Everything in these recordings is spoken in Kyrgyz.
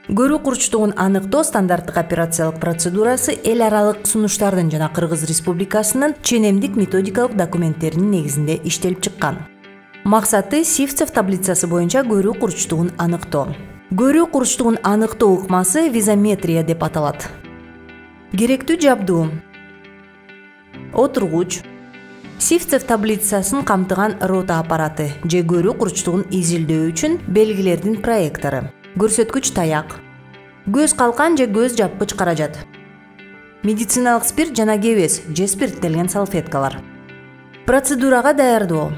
Көрүү курчтугун аныктоо стандарттык операциялык процедурасы эл аралык сунуштардын жана Кыргыз Республикасынын ченемдик методикалык документтеринин негизинде иштелип чыккан. Максаты Сивцев таблицасы боюнча көрүү курчтугун аныктоо. Көрүү курчтугун аныктоо ыкмасы визометрия деп аталат. Керектүү жабдуу: отургуч, Сивцев таблицасын камтыган рота аппараты же көрүү курчтугун изилдөө үчүн белгилердин проектору, көрсөткүч таяк, көз калкан же көз жапкыч каражат, медициналык спирт жана кебес же спирттелген салфеткалар. Процедурага даярдоо: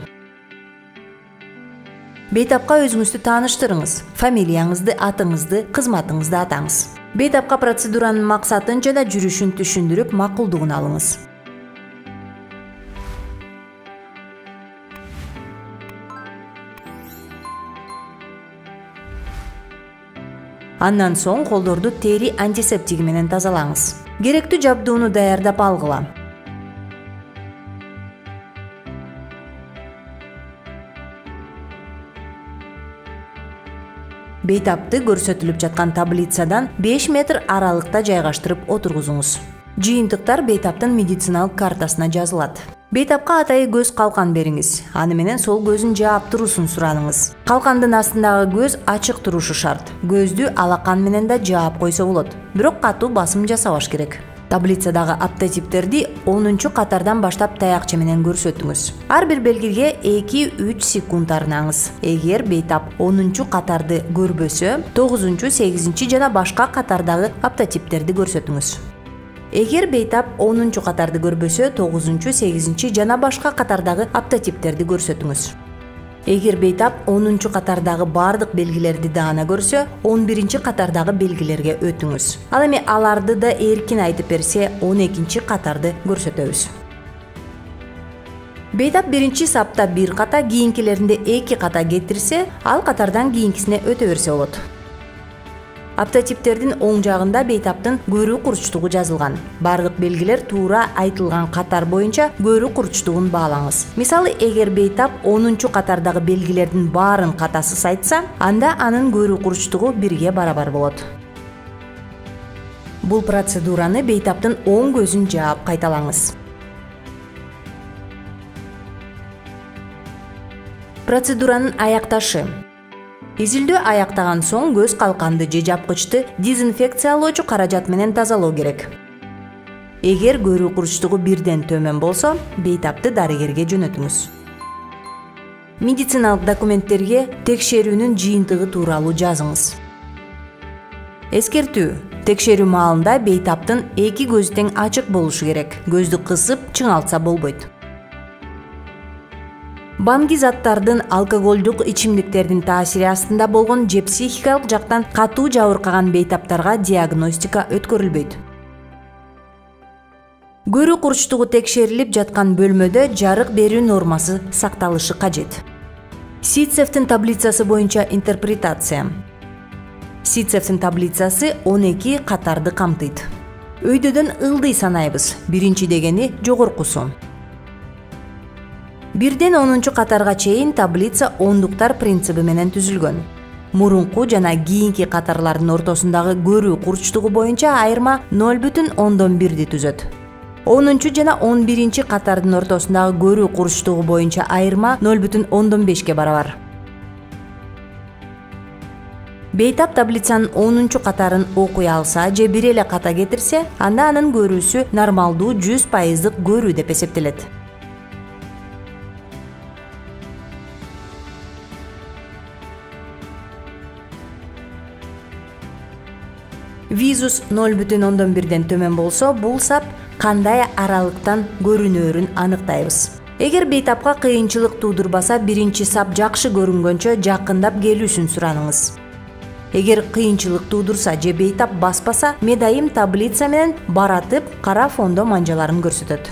бейтапка өзүңүздү тааныштырыңыз, фамилияңызды, атыңызды, кызматыңызды атаңыз. Бейтапка процедуранын максатын жана жүрүшүн түшүндүрүп, макулдугун алыңыз. Андан соң колдорду тери антисептиги менен тазалаңыз. Керектүү жабдууну даярдап алгыла. Бейтапты көрсөтүлүп жаткан таблицадан 5 метр аралыкта жайгаштырып отургузуңуз. Жыйынтыктар бейтаптын медициналык картасына жазылат. Бейтапка атайы көз калкан бериңиз. Аны менен сол көзүн жаап туруусун сураныңыз. Калкандын астындагы көз ачык турушу шарт. Көздү алакан менен да жаап койсо болот. Бирок катуу басым жасабаш керек. Таблицадагы аптотиптерди 10-катардан баштап таякча менен көрсөтүңүз. Ар бир белгиге 2-3 секунд арнаңыз. Эгер бейтап 10-катарды көрбөсө, 9-8 жана башка катардагы аптотиптерди көрсөтүңүз. Эгер бейтап 10-катарды көрбөсө, 9-8 жана башка катардагы аптотиптерди көрсөтүңүз. Эгер бейтап 10-катардагы бардык белгилерди даана көрсө, 11-катардагы белгилерге өтүңүз. Ал эми аларды да эркин айтып берсе, 12-катарды көрсөтөбүз. Бейтап биринчи сапта 1 ката, кийинкилеринде 2 ката кетирсе, ал катардан кийинкисине өтө берсе болот. Аптотиптердин оң жагында бейтаптын көрүү курчтугу жазылган. Бардык белгилер туура айтылган катар боюнча көрүү курчтугун баалаңыз. Мисалы, эгер бейтап 10-катардагы белгилердин баарын катасыз айтса, анда анын көрүү курчтугу 1-ге барабар болот. Бул процедураны бейтаптын оң көзүн жаап кайталаңыз. Процедуранын аякташы: изилдөө аяктаган соң көз калканды же жапкычты дезинфекциялоочу каражат менен тазалоо керек. Эгер көрүү курчтугу 1ден төмөн болсо, бейтапты дарыгерге жөнөтүңүз. Медициналык документтерге текшерүүнүн жыйынтыгы тууралуу жазыңыз. Эскертүү: текшерүү маалында бейтаптын 2 көзү тең ачык болушу керек. Көздү кысып, чыңалтса болбойт. Баңги заттардын, алкоголдук ичимдиктердин таасири астында болгон же психикалык жактан катуу жабыркаган бейтаптарга диагностика өткөрүлбөйт. Көрүү курчтугу текшерилип жаткан бөлмөдө жарык берүү нормасы сакталышы кажет. Сивцевдин таблицасы боюнча интерпретация. Сивцевдин таблицасы 12 катарды камтыйт. Өйдөдөн ылдый санайбыз. Биринчи дегени жогоркусу. 1ден 10-катарга чейин таблица ондуктар принциби менен түзүлгөн. Мурунку жана кийинки катарлардын ортосундагы көрүү курчтугу боюнча айырма 0,1 түзөт. 10 жана 11 катардын ортосундагы көрүү курчтугу боюнча айырма 0,5 барабар. Бейтап таблицанын 10-катарын окуй алса же бир эле ката кетирсе, анда анын көрүүсү нормалдуу 100% көрүү деп эсептелет. Визус 0,1ден төмөн болсо, бул сап кандай аралыктан көрүнөөрүн аныктайбыз. Эгер бейтапка кыйынчылык туудурбаса, биринчи сап жакшы көрүнгөнчө жакындап келүүсүн сураныңыз. Эгер кыйынчылык туудурса же бейтап баспаса, медайым таблица менен баратып, кара фондо манжаларын көрсөтөт.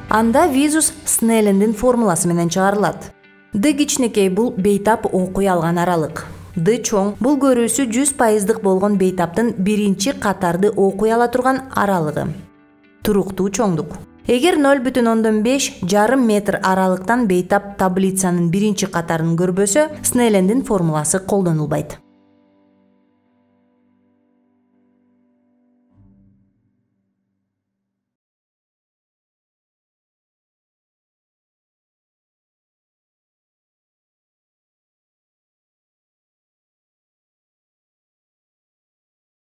Анда визус Снеллиндин формуласы менен чыгарылат. Д кичинекей бул бейтап окуй алган аралык. Д чоң бул көрүүсү 100% болгон бейтаптын биринчи катарды окуй ала турган аралыгы. Туруктуу чоңдук. Эгер 0,5 жарым метр аралыктан бейтап таблицанын биринчи катарын көрбөсө, Снеллендин формуласы колдонулбайт.